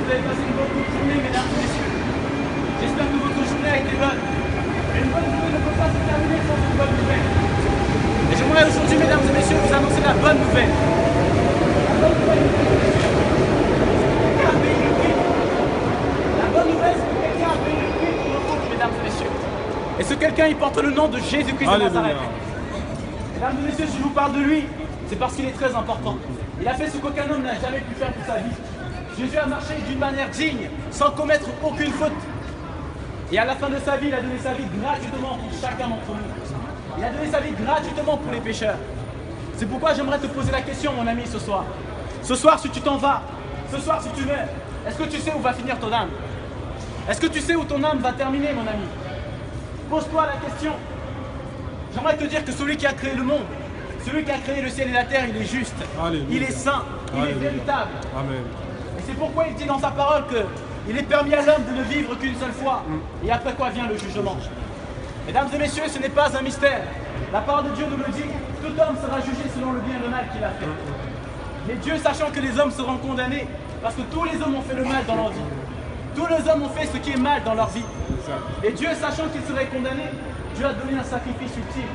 vous avez passé une bonne journée, mesdames et messieurs. J'espère que votre journée a été bonne. Mais une bonne journée ne peut pas se terminer sans une bonne nouvelle. Et j'aimerais aujourd'hui, mesdames et messieurs, vous annoncer la bonne nouvelle. La bonne nouvelle, c'est que quelqu'un a payé le prix pour nos fautes, mesdames et messieurs. Et ce quelqu'un, il porte le nom de Jésus-Christ de Nazareth. Mesdames et messieurs, si je vous parle de lui, c'est parce qu'il est très important. Il a fait ce qu'aucun homme n'a jamais pu faire pour sa vie. Jésus a marché d'une manière digne, sans commettre aucune faute. Et à la fin de sa vie, il a donné sa vie gratuitement pour chacun d'entre nous. Il a donné sa vie gratuitement pour les pécheurs. C'est pourquoi j'aimerais te poser la question, mon ami, ce soir. Ce soir, si tu t'en vas, ce soir, si tu meurs, est-ce que tu sais où va finir ton âme? Est-ce que tu sais où ton âme va terminer, mon ami? Pose-toi la question. J'aimerais te dire que celui qui a créé le monde, celui qui a créé le ciel et la terre, il est juste, Alléluia. Il est saint, il est véritable. Amen. Et c'est pourquoi il dit dans sa parole qu'il est permis à l'homme de ne vivre qu'une seule fois. Et après quoi vient le jugement. Mesdames et messieurs, ce n'est pas un mystère. La parole de Dieu nous le dit, tout homme sera jugé selon le bien et le mal qu'il a fait. Mais Dieu, sachant que les hommes seront condamnés, parce que tous les hommes ont fait le mal dans leur vie. Tous les hommes ont fait ce qui est mal dans leur vie. Et Dieu, sachant qu'ils seraient condamnés, Dieu a donné un sacrifice ultime.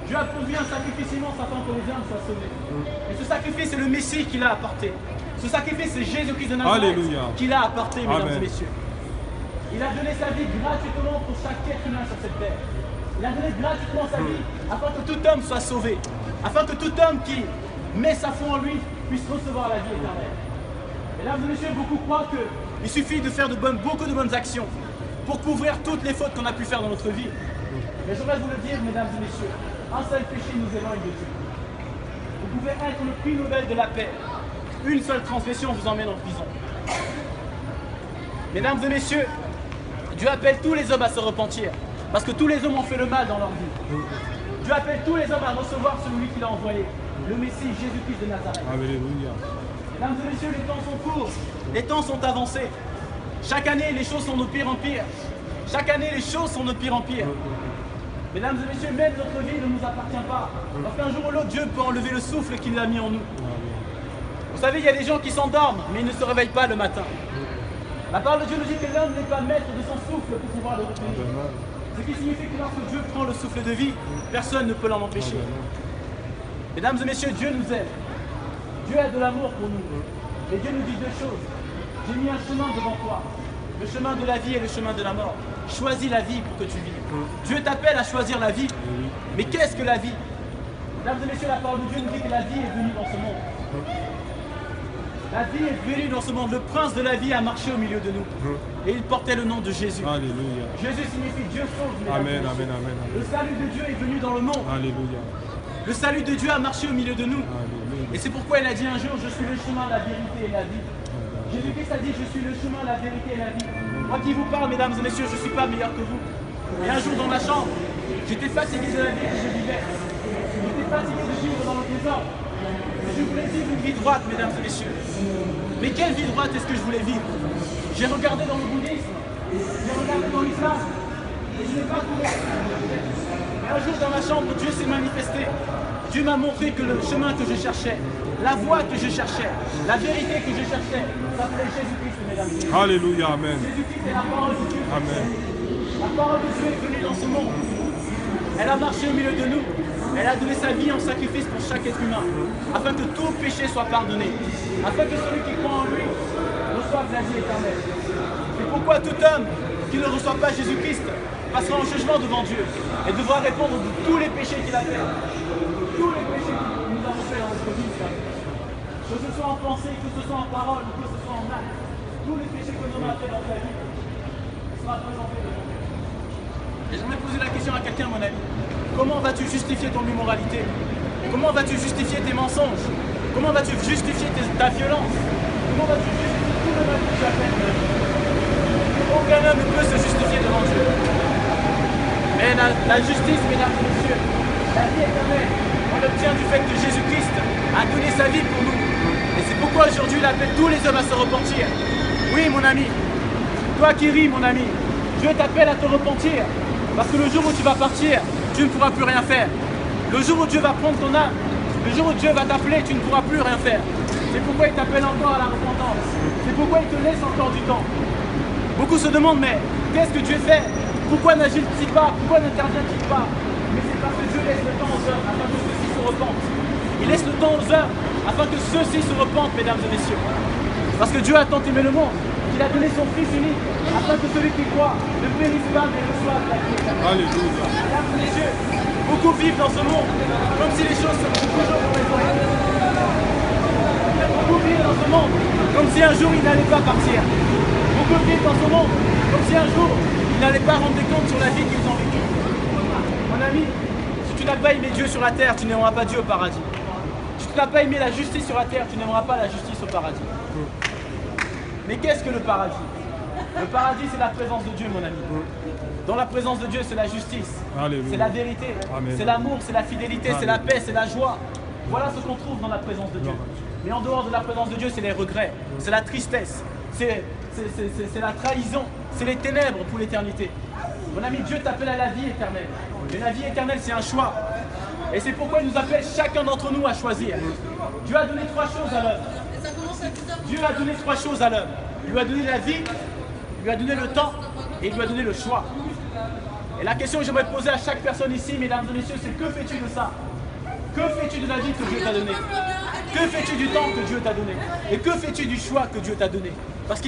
Dieu a produit un sacrifice immense afin que les hommes soient sauvés. Et ce sacrifice, c'est le Messie qu'il a apporté. Ce sacrifice, c'est Jésus-Christ de Nazareth qu'il a apporté, mesdames et messieurs. Il a donné sa vie gratuitement pour chaque être humain sur cette terre. Il a donné gratuitement sa vie afin que tout homme soit sauvé. Afin que tout homme qui met sa foi en lui puisse recevoir la vie éternelle. Mesdames et messieurs, beaucoup croient qu'il suffit de faire beaucoup de bonnes actions pour couvrir toutes les fautes qu'on a pu faire dans notre vie. Mais j'aimerais vous le dire, mesdames et messieurs, un seul péché nous éloigne de Dieu. Vous pouvez être le prix Nobel de la paix. Une seule transgression vous emmène en prison. Mesdames et messieurs, Dieu appelle tous les hommes à se repentir. Parce que tous les hommes ont fait le mal dans leur vie. Dieu appelle tous les hommes à recevoir celui qu'il a envoyé. Le Messie, Jésus-Christ de Nazareth. Alléluia. Mesdames et messieurs, les temps sont courts. Les temps sont avancés. Chaque année, les choses sont de pire en pire. Chaque année, les choses sont de pire en pire. Mesdames et messieurs, même notre vie ne nous appartient pas. Parce qu'un jour ou l'autre, Dieu peut enlever le souffle qu'il a mis en nous. Vous savez, il y a des gens qui s'endorment, mais ils ne se réveillent pas le matin. La parole de Dieu nous dit que l'homme n'est pas maître de son souffle pour pouvoir le retenir. Ce qui signifie que lorsque Dieu prend le souffle de vie, personne ne peut l'en empêcher. Mesdames et messieurs, Dieu nous aime. Dieu a de l'amour pour nous. Et Dieu nous dit deux choses. J'ai mis un chemin devant toi. Le chemin de la vie et le chemin de la mort. Choisis la vie pour que tu vives. Dieu t'appelle à choisir la vie. Mais qu'est-ce que la vie? Mesdames et messieurs, la parole de Dieu nous dit que la vie est venue dans ce monde. La vie est venue dans ce monde. Le prince de la vie a marché au milieu de nous. Et il portait le nom de Jésus. Alléluia. Jésus signifie Dieu sauve. Amen, amen, amen. Le salut de Dieu est venu dans le monde. Alléluia. Le salut de Dieu a marché au milieu de nous. Alléluia. Et c'est pourquoi il a dit un jour, je suis le chemin, la vérité et la vie. Jésus-Christ a dit, je suis le chemin, la vérité et la vie. Moi qui vous parle, mesdames et messieurs, je ne suis pas meilleur que vous. Et un jour dans ma chambre, j'étais fatigué de la vie que je vivais. J'étais fatigué de vivre dans le désordre. Je voulais vivre une vie droite, mesdames et messieurs. Mais quelle vie droite est-ce que je voulais vivre? J'ai regardé dans le bouddhisme, j'ai regardé dans l'islam, et je n'ai pas trouvé. Mais un jour dans ma chambre, Dieu s'est manifesté. Dieu m'a montré que le chemin que je cherchais, la voie que je cherchais, la vérité que je cherchais, s'appelait Jésus-Christ, mesdames et messieurs. Alléluia, amen. Jésus-Christ est la parole de Dieu. Amen. La parole de Dieu est venue dans ce monde. Elle a marché au milieu de nous. Elle a donné sa vie en sacrifice pour chaque être humain, afin que tout péché soit pardonné, afin que celui qui croit en lui reçoive la vie éternelle. C'est pourquoi tout homme qui ne reçoit pas Jésus-Christ passera en jugement devant Dieu et devra répondre de tous les péchés qu'il a fait. Tous les péchés que nous avons fait dans notre vie, que ce soit en pensée, que ce soit en parole, que ce soit en acte, tous les péchés que l'on a fait dans sa vie sera présenté devant Dieu. Et j'aimerais poser la question à quelqu'un, mon ami. Comment vas-tu justifier ton immoralité? Comment vas-tu justifier tes mensonges? Comment vas-tu justifier ta violence? Comment vas-tu justifier tout le mal que tu as fait? Aucun homme ne peut se justifier devant Dieu. Mais la justice, mesdames et messieurs, la vie éternelle, on l'obtient du fait que Jésus-Christ a donné sa vie pour nous. Et c'est pourquoi aujourd'hui il appelle tous les hommes à se repentir. Oui, mon ami, toi qui ris, mon ami, Dieu t'appelle à te repentir. Parce que le jour où tu vas partir, tu ne pourras plus rien faire. Le jour où Dieu va prendre ton âme, le jour où Dieu va t'appeler, tu ne pourras plus rien faire. C'est pourquoi il t'appelle encore à la repentance. C'est pourquoi pourquoi il te laisse encore du temps. Beaucoup se demandent, mais qu'est-ce que Dieu fait? Pourquoi n'agit-il pas? Pourquoi n'intervient-il pas? Mais c'est parce que Dieu laisse le temps aux hommes afin que ceux-ci se repentent. Il laisse le temps aux hommes afin que ceux-ci se repentent, mesdames et messieurs. Parce que Dieu a tant aimé le monde qu'il a donné son Fils unique afin que celui qui croit ne périsse pas mais reçoive la vie éternelle. Alléluia. Mesdames et messieurs, beaucoup vivent dans ce monde comme si les choses se faisaient toujours pour les autres. Beaucoup vivent dans ce monde comme si un jour ils n'allaient pas partir. Beaucoup vivent dans ce monde comme si un jour ils n'allaient pas rendre des comptes sur la vie qu'ils ont vécue. Mon ami, si tu n'as pas aimé Dieu sur la terre, tu n'aimeras pas Dieu au paradis. Si tu n'as pas aimé la justice sur la terre, tu n'aimeras pas la justice au paradis. Mais qu'est-ce que le paradis? Le paradis, c'est la présence de Dieu, mon ami. Dans la présence de Dieu, c'est la justice, c'est la vérité, c'est l'amour, c'est la fidélité, c'est la paix, c'est la joie. Voilà ce qu'on trouve dans la présence de Dieu. Mais en dehors de la présence de Dieu, c'est les regrets, c'est la tristesse, c'est la trahison, c'est les ténèbres pour l'éternité. Mon ami, Dieu t'appelle à la vie éternelle. Et la vie éternelle, c'est un choix. Et c'est pourquoi il nous appelle chacun d'entre nous à choisir. Dieu a donné 3 choses à l'homme. Dieu a donné 3 choses à l'homme. Il lui a donné la vie, il lui a donné le temps et il lui a donné le choix. Et la question que j'aimerais poser à chaque personne ici, mesdames et messieurs, c'est que fais-tu de ça? Que fais-tu de la vie que Dieu t'a donnée? Que fais-tu du temps que Dieu t'a donné? Et que fais-tu du choix que Dieu t'a donné? Parce qu'il